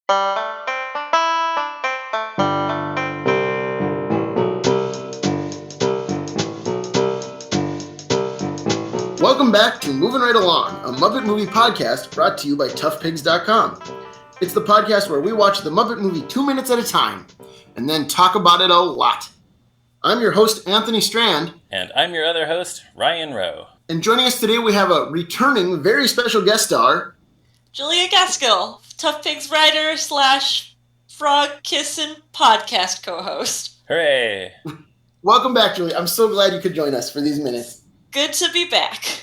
Welcome back to Movin' Right Along, a Muppet Movie podcast brought to you by toughpigs.com. It's the podcast where we watch the Muppet movie 2 minutes at a time and then talk about it a lot. I'm your host, Anthony Strand. And I'm your other host, Ryan Rowe. And joining us today, we have a returning, very special guest star, Julia Gaskell, Tough Pigs writer / frog kissing podcast co-host. Hooray! Welcome back, Julia. I'm so glad you could join us for these minutes. Good to be back.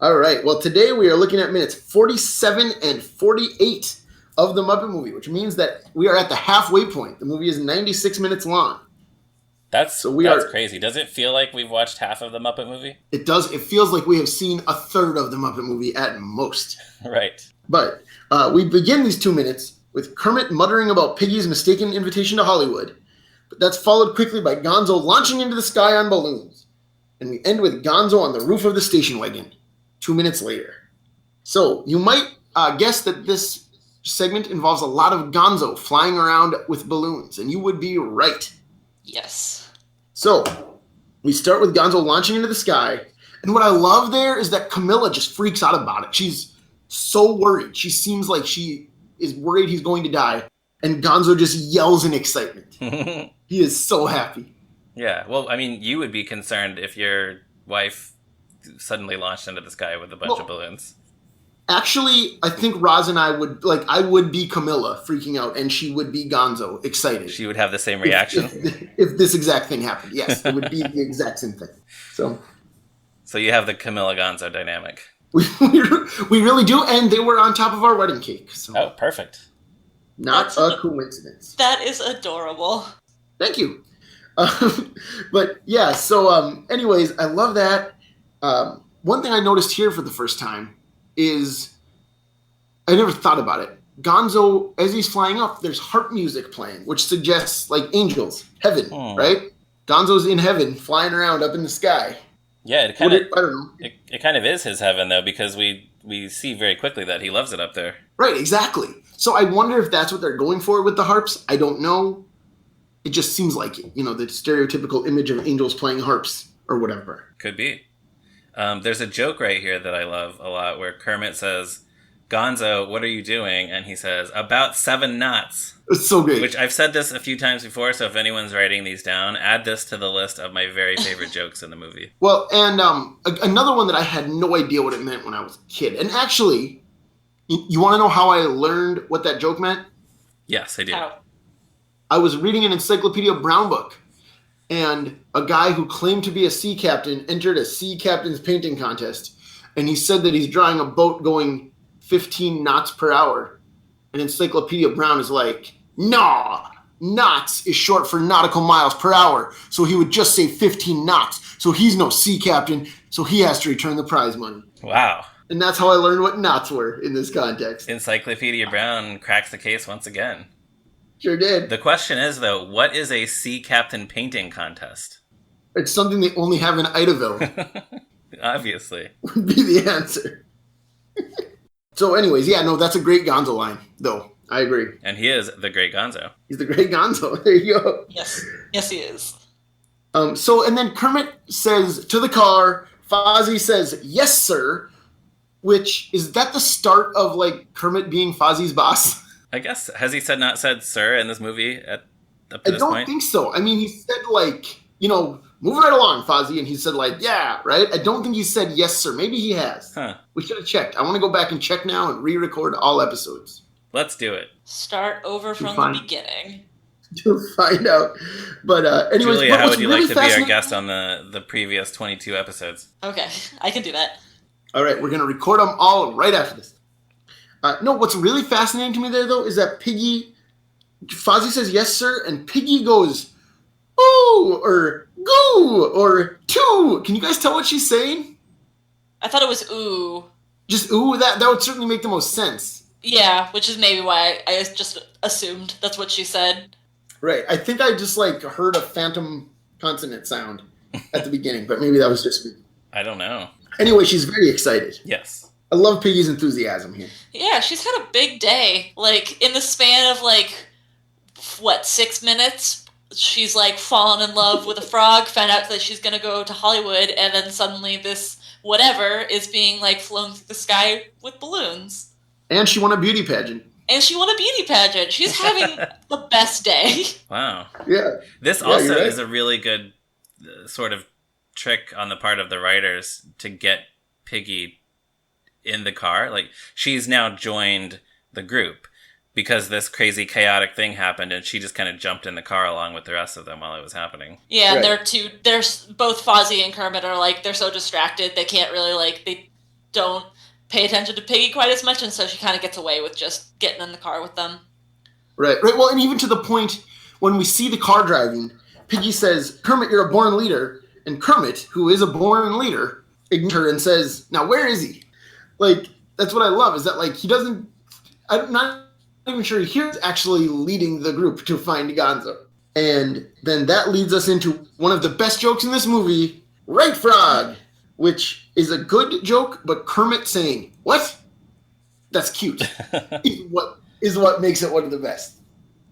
All right. Well, today we are looking at minutes 47 and 48 of the Muppet Movie, which means that we are at the halfway point. The movie is 96 minutes long. That's crazy. Does it feel like we've watched half of the Muppet Movie? It does. It feels like we have seen a third of the Muppet Movie at most. Right. But we begin these 2 minutes with Kermit muttering about Piggy's mistaken invitation to Hollywood. But that's followed quickly by Gonzo launching into the sky on balloons. And we end with Gonzo on the roof of the station wagon 2 minutes later. So you might guess that this segment involves a lot of Gonzo flying around with balloons, and you would be right. Yes. So we start with Gonzo launching into the sky, and what I love there is that Camilla just freaks out about it. She's so worried. She seems like she is worried he's going to die, and Gonzo just yells in excitement. He is so happy. Yeah, well, I mean, you would be concerned if your wife suddenly launched into the sky with a bunch of balloons. Actually, I think Roz and I would be Camilla freaking out, and she would be Gonzo excited. She would have the same reaction? If this exact thing happened, yes, it would be the exact same thing. So you have the Camilla-Gonzo dynamic. We really do, and they were on top of our wedding cake. So. Oh, perfect. Not a coincidence. That is adorable. Thank you. But yeah, so anyways, I love that. One thing I noticed here for the first time is I never thought about it. Gonzo, as he's flying up, there's harp music playing, which suggests like angels, heaven, right? Gonzo's in heaven, flying around up in the sky. Yeah, I don't know. It kind of is his heaven though, because we see very quickly that he loves it up there. Right, exactly. So I wonder if that's what they're going for with the harps. I don't know. It just seems like it, the stereotypical image of angels playing harps or whatever. Could be. There's a joke right here that I love a lot where Kermit says, Gonzo, what are you doing? And he says, about 7 knots. It's so great. Which I've said this a few times before, so if anyone's writing these down, add this to the list of my very favorite jokes in the movie. Well, and another one that I had no idea what it meant when I was a kid. And actually, you want to know how I learned what that joke meant? Yes, I do. How? I was reading an Encyclopedia Brown book, and a guy who claimed to be a sea captain entered a sea captain's painting contest, and he said that he's drawing a boat going 15 knots per hour. And Encyclopedia Brown is like, nah, knots is short for nautical miles per hour, so he would just say 15 knots. So he's no sea captain, so he has to return the prize money. Wow. And that's how I learned what knots were in this context. Encyclopedia Brown cracks the case once again. Sure did. The question is, though, what is a sea captain painting contest? It's something they only have in Idaville. Obviously. Would be the answer. So anyways, yeah, no, that's a great Gonzo line, though. I agree. And he is the great Gonzo. He's the great Gonzo. There you go. Yes. Yes, he is. And then Kermit says to the car, Fozzie says, yes, sir, which, is that the start of, Kermit being Fozzie's boss? I guess. Has he not said sir in this movie up to this point? I don't think so. I mean, he said, moving right along, Fozzie, and he said, yeah, right? I don't think he said yes, sir. Maybe he has. Huh. We should have checked. I want to go back and check now and re-record all episodes. Let's do it. Start over from the beginning. To find out. But anyways, Julia, how would you really like to be our guest on the previous 22 episodes? Okay, I can do that. All right, we're going to record them all right after this. No, what's really fascinating to me there, though, is that Fozzie says, yes, sir, and Piggy goes, ooh, or goo, or too. Can you guys tell what she's saying? I thought it was ooh. Just ooh? That would certainly make the most sense. Yeah, which is maybe why I just assumed that's what she said. Right. I think I just, heard a phantom consonant sound. at the beginning, but maybe that was just me. I don't know. Anyway, she's very excited. Yes. I love Piggy's enthusiasm here. Yeah, she's had a big day. Like, in the span of, like, 6 minutes? She's, like, fallen in love with a frog, found out that she's gonna go to Hollywood, and then suddenly this whatever is being, like, flown through the sky with balloons. And she won a beauty pageant. And she won a beauty pageant. She's having the best day. Wow. Yeah. This also is a really good sort of trick on the part of the writers to get Piggy in the car. Like, she's now joined the group because this crazy chaotic thing happened, and she just kind of jumped in the car along with the rest of them while it was happening. Yeah, right. There's both Fozzie and Kermit are, like, they're so distracted, they can't really, like, they don't pay attention to Piggy quite as much, and so she kind of gets away with just getting in the car with them. Right. Well, and even to the point when we see the car driving, Piggy says, "Kermit, you're a born leader," and Kermit, who is a born leader, ignores her and says, "Now where is he?" Like, that's what I love, is that, like, he doesn't, I'm not even sure he's actually leading the group to find Gonzo. And then that leads us into one of the best jokes in this movie, Right Frog, which is a good joke, but Kermit saying, "What?" That's cute. is what makes it one of the best.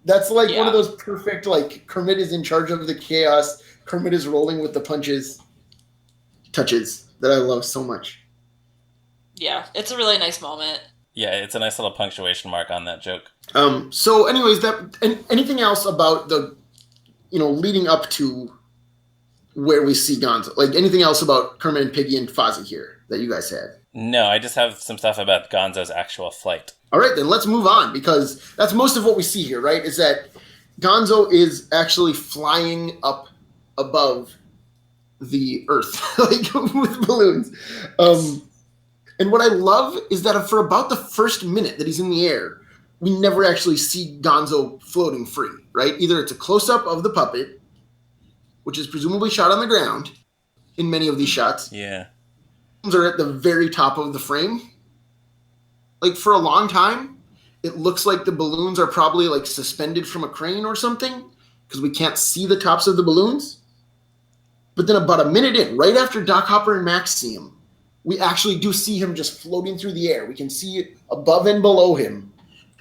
That's like one of those perfect, like, Kermit is in charge of the chaos, Kermit is rolling with the touches that I love so much. Yeah, it's a really nice moment. Yeah, it's a nice little punctuation mark on that joke. So anyways, anything else about the, leading up to where we see Gonzo? Like, anything else about Kermit and Piggy and Fozzie here that you guys had? No, I just have some stuff about Gonzo's actual flight. All right, then let's move on, because that's most of what we see here, right? Is that Gonzo is actually flying up above the Earth, like, with balloons. And what I love is that for about the first minute that he's in the air, we never actually see Gonzo floating free, right? Either it's a close-up of the puppet, which is presumably shot on the ground in many of these shots. Yeah. Are at the very top of the frame. Like, for a long time, it looks like the balloons are probably, like, suspended from a crane or something, because we can't see the tops of the balloons. But then about a minute in, right after Doc Hopper and Max see him, we actually do see him just floating through the air. We can see it above and below him.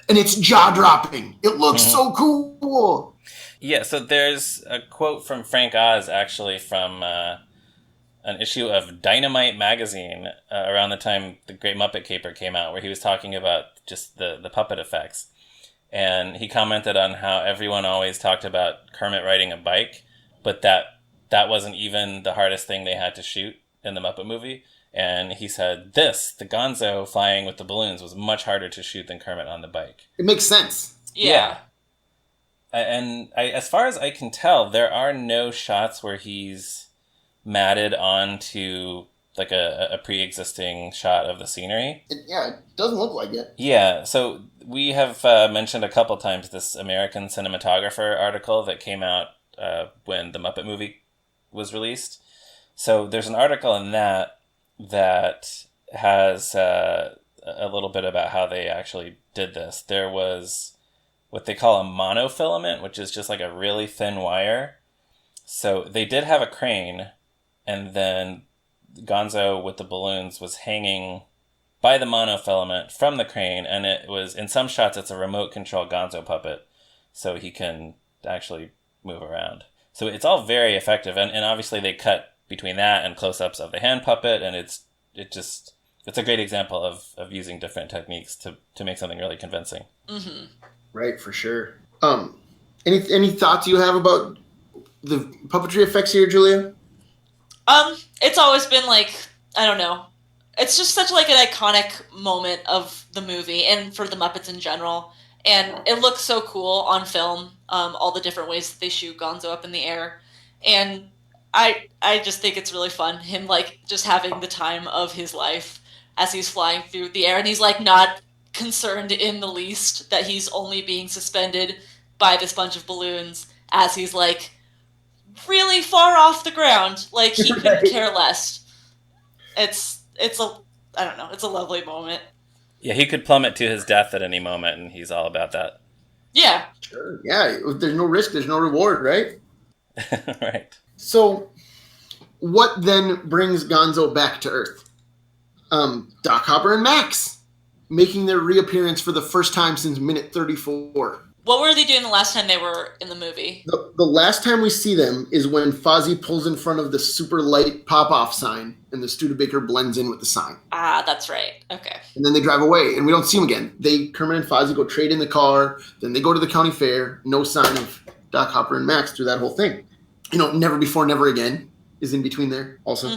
And it's jaw-dropping. It looks so cool. Yeah, so there's a quote from Frank Oz, actually, from an issue of Dynamite magazine around the time The Great Muppet Caper came out, where he was talking about just the puppet effects. And he commented on how everyone always talked about Kermit riding a bike, but that wasn't even the hardest thing they had to shoot in the Muppet Movie. And he said the Gonzo flying with the balloons, was much harder to shoot than Kermit on the bike. It makes sense. Yeah. And as far as I can tell, there are no shots where he's matted onto, like, a pre-existing shot of the scenery. It doesn't look like it. Yeah, so we have mentioned a couple times this American Cinematographer article that came out when the Muppet Movie was released. So there's an article in that has a little bit about how they actually did this. There was what they call a monofilament, which is just like a really thin wire. So they did have a crane, and then Gonzo with the balloons was hanging by the monofilament from the crane, and it was, in some shots, it's a remote control Gonzo puppet, so he can actually move around. So it's all very effective, and obviously they cut between that and close-ups of the hand puppet, and it's a great example of using different techniques to make something really convincing. Mm-hmm. Right, for sure. Any thoughts you have about the puppetry effects here, Julia? It's always been, like, I don't know. It's just such, like, an iconic moment of the movie and for the Muppets in general. And it looks so cool on film, all the different ways that they shoot Gonzo up in the air. And I just think it's really fun, him, like, just having the time of his life as he's flying through the air. And he's, like, not concerned in the least that he's only being suspended by this bunch of balloons as he's, like, really far off the ground. Like, he couldn't care less. It's a lovely moment. Yeah, he could plummet to his death at any moment, and he's all about that. Yeah. Sure. Yeah, if there's no risk, there's no reward, right? Right. So, what then brings Gonzo back to Earth? Doc Hopper and Max making their reappearance for the first time since minute 34. What were they doing the last time they were in the movie? The last time we see them is when Fozzie pulls in front of the super light pop-off sign and the Studebaker blends in with the sign. Ah, that's right. Okay. And then they drive away and we don't see them again. Kermit and Fozzie go trade in the car. Then they go to the county fair. No sign of Doc Hopper and Max through that whole thing. Never Before, Never Again is in between there also.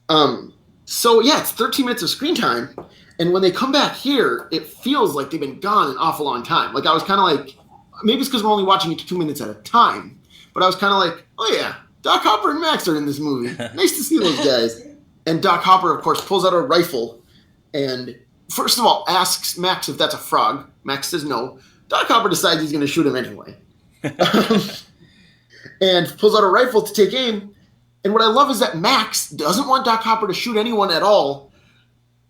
Mm-hmm. So yeah, it's 13 minutes of screen time. And when they come back here, it feels like they've been gone an awful long time. Like I was kind of like, maybe it's because we're only watching it 2 minutes at a time. But I was kind of like, oh yeah, Doc Hopper and Max are in this movie. Nice to see those guys. And Doc Hopper, of course, pulls out a rifle and first of all asks Max if that's a frog. Max says no. Doc Hopper decides he's going to shoot him anyway. And pulls out a rifle to take aim. And what I love is that Max doesn't want Doc Hopper to shoot anyone at all.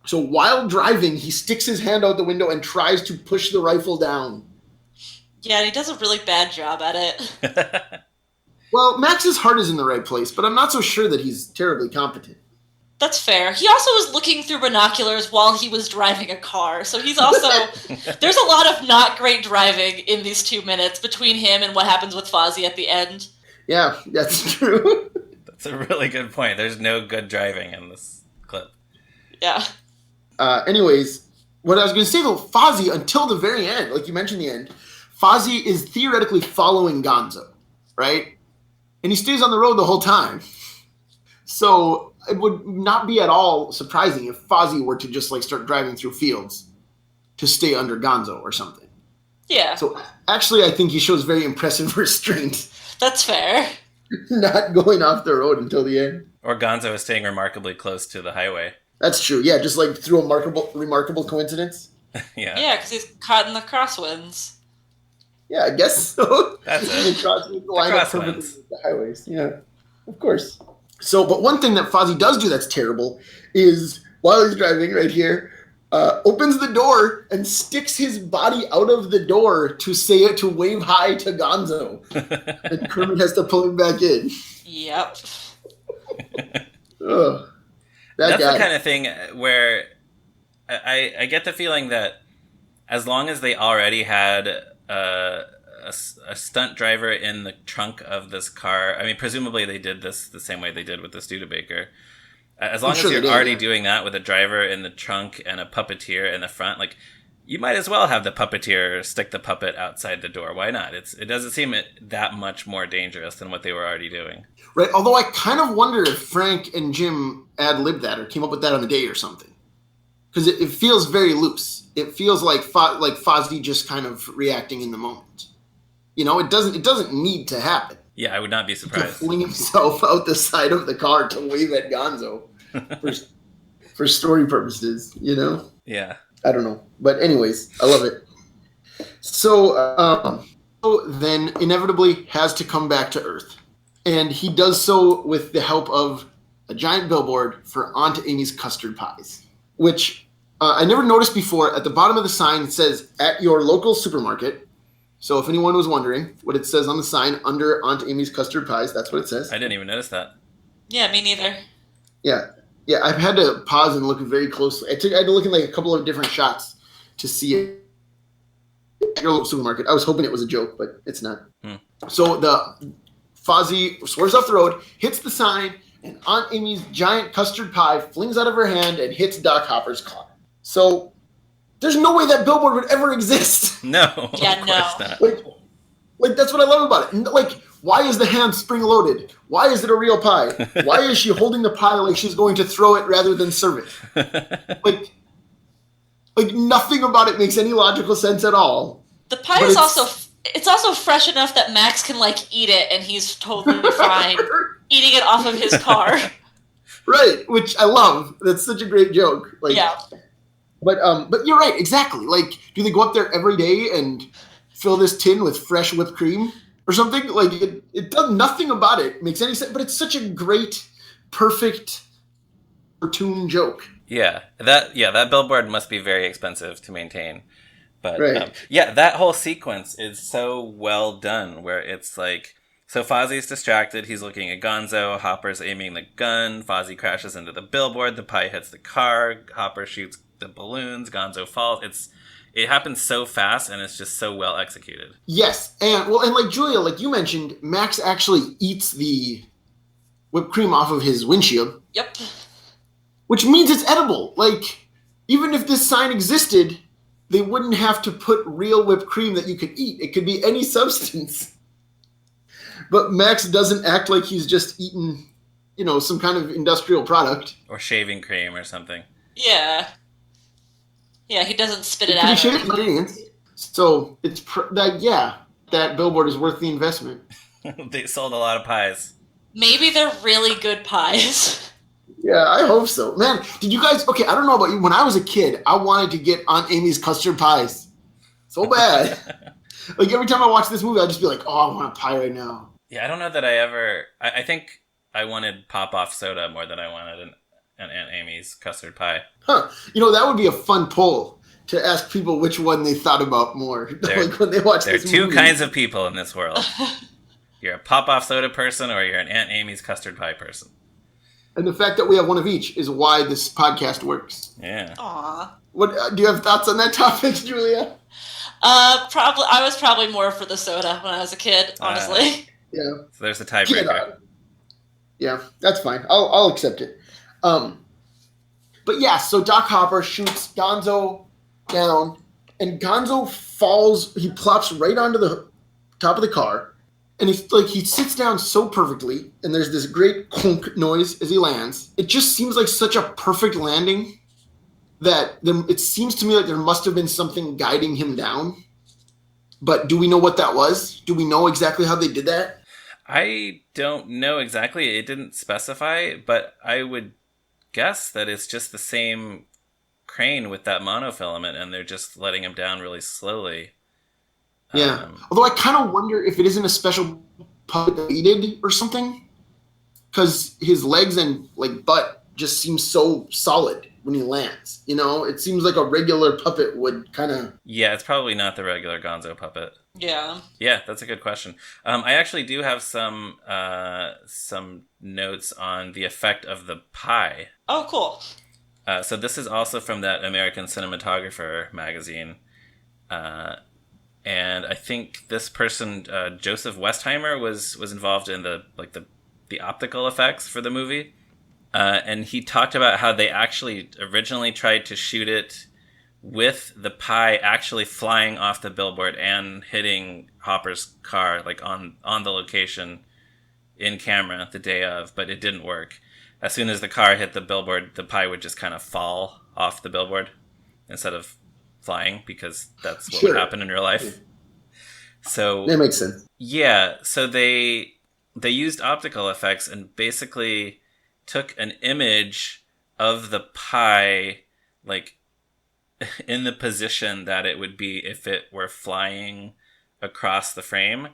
So while driving, he sticks his hand out the window and tries to push the rifle down. Yeah, and he does a really bad job at it. Well, Max's heart is in the right place, but I'm not so sure that he's terribly competent. That's fair. He also was looking through binoculars while he was driving a car, so he's also... There's a lot of not great driving in these 2 minutes between him and what happens with Fozzie at the end. Yeah, that's true. That's a really good point. There's no good driving in this clip. Yeah. Anyways, what I was going to say, though, Fozzie, until the very end, like you mentioned the end, Fozzie is theoretically following Gonzo, right? And he stays on the road the whole time. So it would not be at all surprising if Fozzie were to just like start driving through fields to stay under Gonzo or something. Yeah. So actually, I think he shows very impressive restraint. That's fair. Not going off the road until the end. Or Gonzo is staying remarkably close to the highway. That's true. Yeah, just like through a remarkable coincidence. Yeah. Yeah, because he's caught in the crosswinds. Yeah, I guess so. That's it. The line up perfectly with the highways. Yeah, of course. So, but one thing that Fozzie does do that's terrible is while he's driving right here, opens the door and sticks his body out of the door to wave hi to Gonzo. And Kermit has to pull him back in. Yep. Ugh. That's the kind of thing where I get the feeling that as long as they already had a stunt driver in the trunk of this car, I mean, presumably they did this the same way they did with the Studebaker. As long as you're already doing that with a driver in the trunk and a puppeteer in the front, like, you might as well have the puppeteer stick the puppet outside the door. Why not? It doesn't seem that much more dangerous than what they were already doing. Right, although I kind of wonder if Frank and Jim ad-libbed that or came up with that on the day or something. Because it feels very loose. It feels like Fozzie just kind of reacting in the moment. It doesn't need to happen. Yeah, I would not be surprised. To fling himself out the side of the car to wave at Gonzo for story purposes, Yeah. I don't know. But anyways, I love it. So then inevitably has to come back to Earth. And he does so with the help of a giant billboard for Aunt Amy's custard pies, which I never noticed before. At the bottom of the sign, it says, "At your local supermarket." So if anyone was wondering what it says on the sign under Aunt Amy's custard pies, that's what it says. I didn't even notice that. Yeah, me neither. Yeah, I've had to pause and look very closely. I had to look in like a couple of different shots to see it at your local supermarket. I was hoping it was a joke, but it's not. So the Fozzie swerves off the road, hits the sign, and Aunt Amy's giant custard pie flings out of her hand and hits Doc Hopper's car. So there's no way that billboard would ever exist. No. Yeah, no. Not. Like that's what I love about it. Like, why is the hand spring-loaded? Why is it a real pie? Why is she holding the pie like she's going to throw it rather than serve it? Like nothing about it makes any logical sense at all. The pie is also fresh enough that Max can eat it and he's totally fine eating it off of his car. Right, which I love. That's such a great joke. Yeah. But you're right, exactly. Like, do they go up there every day and fill this tin with fresh whipped cream or something? Like, it does nothing about it makes any sense, but it's such a great, perfect cartoon joke. Yeah, that billboard must be very expensive to maintain. But right. That whole sequence is so well done, where it's like So Fozzie's distracted. He's looking at Gonzo. Hopper's aiming the gun. Fozzie crashes into the billboard. The pie hits the car. Hopper shoots the balloons. Gonzo falls. It happens so fast, and it's just so well executed. Yes, and like Julia, like you mentioned, Max actually eats the whipped cream off of his windshield. Yep. Which means it's edible. Like, even if this sign existed, they wouldn't have to put real whipped cream that you could eat. It could be any substance. But Max doesn't act like he's just eaten, some kind of industrial product. Or shaving cream or something. Yeah. Yeah, he doesn't spit it out. So it's that billboard is worth the investment. They sold a lot of pies. Maybe they're really good pies. Yeah, I hope so. Man, did you guys... Okay, I don't know about you. When I was a kid, I wanted to get Aunt Amy's custard pies. So bad. Like, every time I watch this movie, I'd just be like, oh, I want a pie right now. Yeah, I don't know that I ever... I think I wanted Pop-Off soda more than I wanted an Aunt Amy's custard pie. Huh. That would be a fun poll to ask people which one they thought about more. Like when they watch this movie. There are two kinds of people in this world. You're a Pop-Off soda person or you're an Aunt Amy's custard pie person. And the fact that we have one of each is why this podcast works. Yeah. Aw. What do you have thoughts on that topic, Julia? Probably. I was probably more for the soda when I was a kid, honestly. Yeah. So there's a tiebreaker. Yeah, that's fine. I'll accept it. But yeah, so Doc Hopper shoots Gonzo down, and Gonzo falls. He plops right onto the top of the car, and he sits down so perfectly, and there's this great clunk noise as he lands. It just seems like such a perfect landing that it seems to me like there must have been something guiding him down. But do we know what that was? Do we know exactly how they did that? I don't know exactly. It didn't specify, but I would guess that it's just the same crane with that monofilament, and they're just letting him down really slowly. Yeah. Although I kind of wonder if it isn't a special puppet that he did or something, because his legs and butt just seem so solid when he lands. It seems like a regular puppet would kind of... Yeah, it's probably not the regular Gonzo puppet. Yeah. Yeah, that's a good question. I actually do have some notes on the effect of the pie. Oh, cool. So this is also from that American Cinematographer magazine. And I think this person, Joseph Westheimer, was involved in the optical effects for the movie. And he talked about how they actually originally tried to shoot it with the pie actually flying off the billboard and hitting Hopper's car, on the location in camera the day of, but it didn't work. As soon as the car hit the billboard, the pie would just kind of fall off the billboard instead of flying, because that's what would happen in real life. So that makes sense. Yeah, so they used optical effects and basically took an image of the pie, in the position that it would be if it were flying across the frame,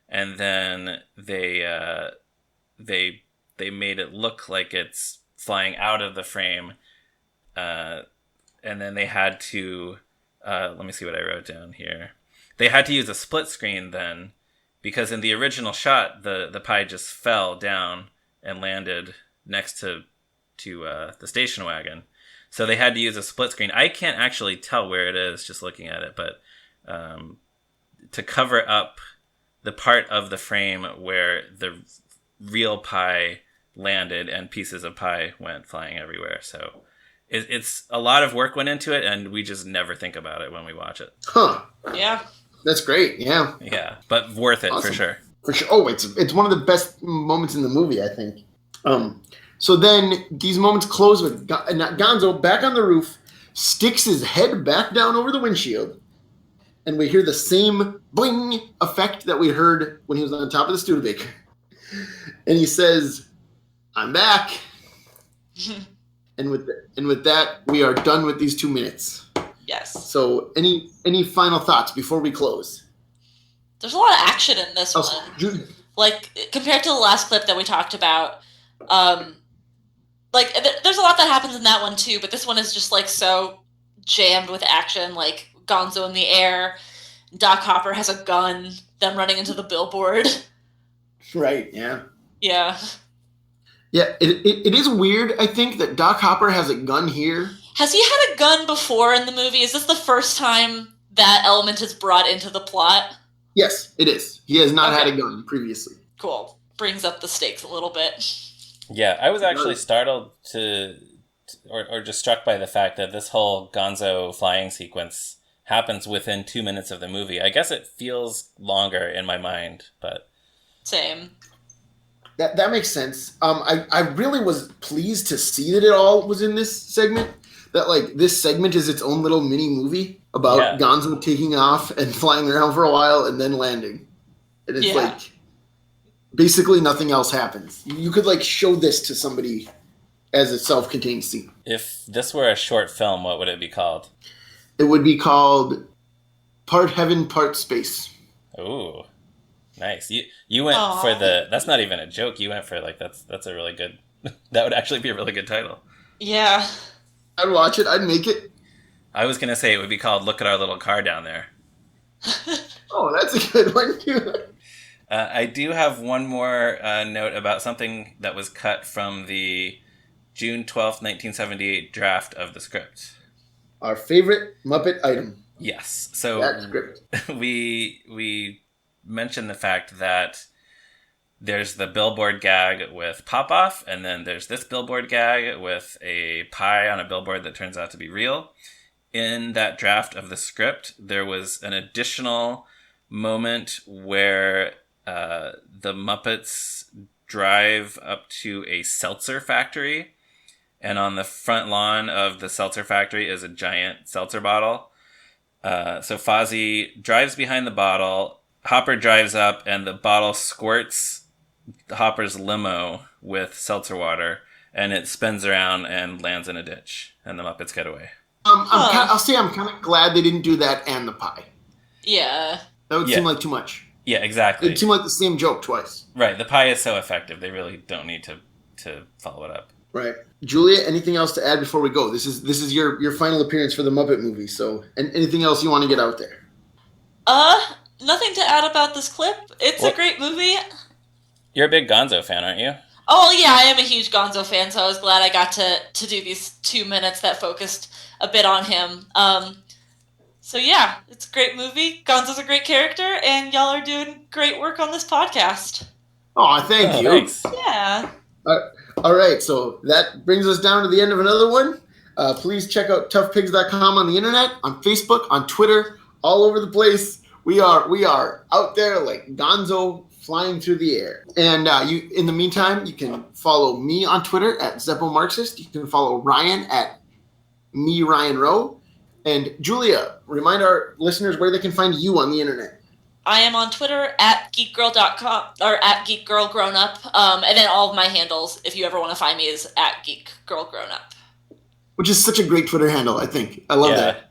and then they made it look like it's flying out of the frame, and then they had to let me see what I wrote down here. They had to use a split screen then, because in the original shot the pie just fell down and landed next to the station wagon. So they had to use a split screen. I can't actually tell where it is just looking at it, but to cover up the part of the frame where the real pie landed and pieces of pie went flying everywhere. So it's a lot of work went into it, and we just never think about it when we watch it. Huh. Yeah. That's great, yeah. Yeah, but worth it, awesome. For sure. For sure. Oh, it's one of the best moments in the movie, I think. So then these moments close with Gonzo back on the roof, sticks his head back down over the windshield, and we hear the same boing effect that we heard when he was on top of the Studebaker. And he says, "I'm back." and with that, we are done with these 2 minutes. Yes. So any final thoughts before we close? There's a lot of action in this one. Compared to the last clip that we talked about, there's a lot that happens in that one too, but this one is just so jammed with action, Gonzo in the air, Doc Hopper has a gun, them running into the billboard. Right, yeah. Yeah. Yeah, it is weird, I think, that Doc Hopper has a gun here. Has he had a gun before in the movie? Is this the first time that element is brought into the plot? Yes, it is. He has not had Okay. a gun previously. Cool. Brings up the stakes a little bit. Yeah, I was actually startled or just struck by the fact that this whole Gonzo flying sequence happens within 2 minutes of the movie. I guess it feels longer in my mind, but Same. That makes sense. I really was pleased to see that it all was in this segment. That like this segment is its own little mini movie about Gonzo taking off and flying around for a while and then landing. And it's like basically nothing else happens. You could like show this to somebody as a self-contained scene. if this were a short film, what would it be called? It would be called Part Heaven, Part Space. Ooh, nice. You went for that's not even a joke. You went for like that's a really good. That would actually be a really good title. Yeah. I'd watch it. I'd make it. I was gonna say it would be called "Look at Our Little Car Down There." Oh, that's a good one too. I do have one more note about something that was cut from the June 12th, 1978 draft of the script. Our favorite Muppet item. Yes. So that script. we mentioned the fact that there's the billboard gag with Pop-Off, and then there's this billboard gag with a pie on a billboard that turns out to be real. In that draft of the script, there was an additional moment where the Muppets drive up to a seltzer factory, and on the front lawn of the seltzer factory is a giant seltzer bottle. So Fozzie drives behind the bottle, Hopper drives up, and the bottle squirts Hopper's limo with seltzer water, and it spins around and lands in a ditch, and the Muppets get away. I'll say I'm kind of glad they didn't do that and the pie. Yeah. That would seem like too much. Yeah, exactly. It seemed like the same joke twice. Right, the pie is so effective, they really don't need to follow it up. Right. Julia, anything else to add before we go? This is your final appearance for the Muppet Movie, so and anything else you want to get out there? Nothing to add about this clip. It's a great movie. You're a big Gonzo fan, aren't you? Oh, yeah, I am a huge Gonzo fan, so I was glad I got to do these 2 minutes that focused a bit on him. So yeah, it's a great movie. Gonzo's a great character, and y'all are doing great work on this podcast. Oh, thank you. Thanks. Yeah. All right, so that brings us down to the end of another one. Please check out toughpigs.com on the internet, on Facebook, on Twitter, all over the place. We are out there like Gonzo flying through the air. And you, in the meantime, you can follow me on Twitter at Zeppo Marxist. You can follow Ryan at me Ryan Rowe. And Julia, remind our listeners where they can find you on the internet. I am on Twitter at geekgirl.com or at geekgirlgrownup. And then all of my handles, if you ever want to find me, is at geekgirlgrownup. Which is such a great Twitter handle, I think. I love that.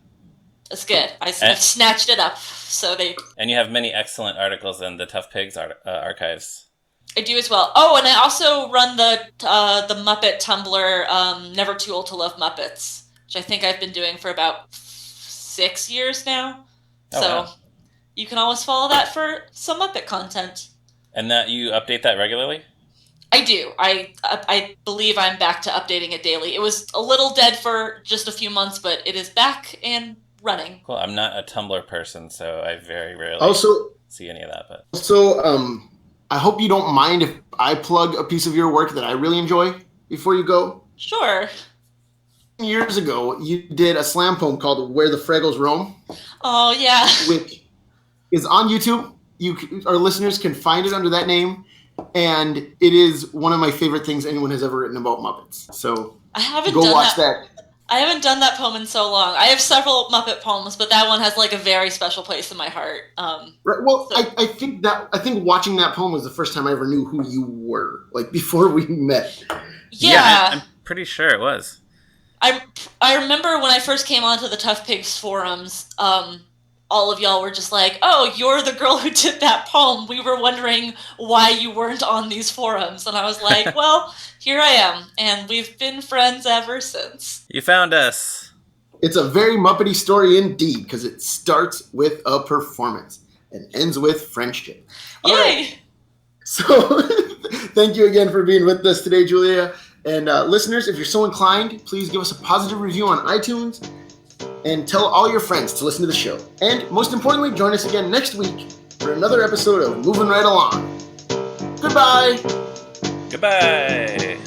It's good. I snatched it up. And you have many excellent articles in the Tough Pigs archives. I do as well. Oh, and I also run the Muppet Tumblr, Never Too Old to Love Muppets, which I think I've been doing for about 6 years now. Wow. You can always follow that for some Muppet content. And that you update that regularly? I do. I believe I'm back to updating it daily. It was a little dead for just a few months, but it is back and running. Cool. I'm not a Tumblr person, so I very rarely see any of that. But I hope you don't mind if I plug a piece of your work that I really enjoy before you go. Sure. Years ago, you did a slam poem called "Where the Fraggles Roam." Oh yeah. Which is on YouTube. Our listeners can find it under that name, and it is one of my favorite things anyone has ever written about Muppets. So I haven't go watch that. I haven't done that poem in so long. I have several Muppet poems, but that one has like a very special place in my heart. Right. Well, so. I think watching that poem was the first time I ever knew who you were, like before we met. Yeah, I'm pretty sure it was. I remember when I first came onto the Tough Pigs forums, all of y'all were just like, "Oh, you're the girl who did that poem. We were wondering why you weren't on these forums." And I was like, "Well, here I am, and we've been friends ever since." You found us. It's a very Muppety story indeed, because it starts with a performance and ends with friendship. Yay! All right. So thank you again for being with us today, Julia. And listeners, if you're so inclined, please give us a positive review on iTunes and tell all your friends to listen to the show. And most importantly, join us again next week for another episode of Moving Right Along. Goodbye. Goodbye.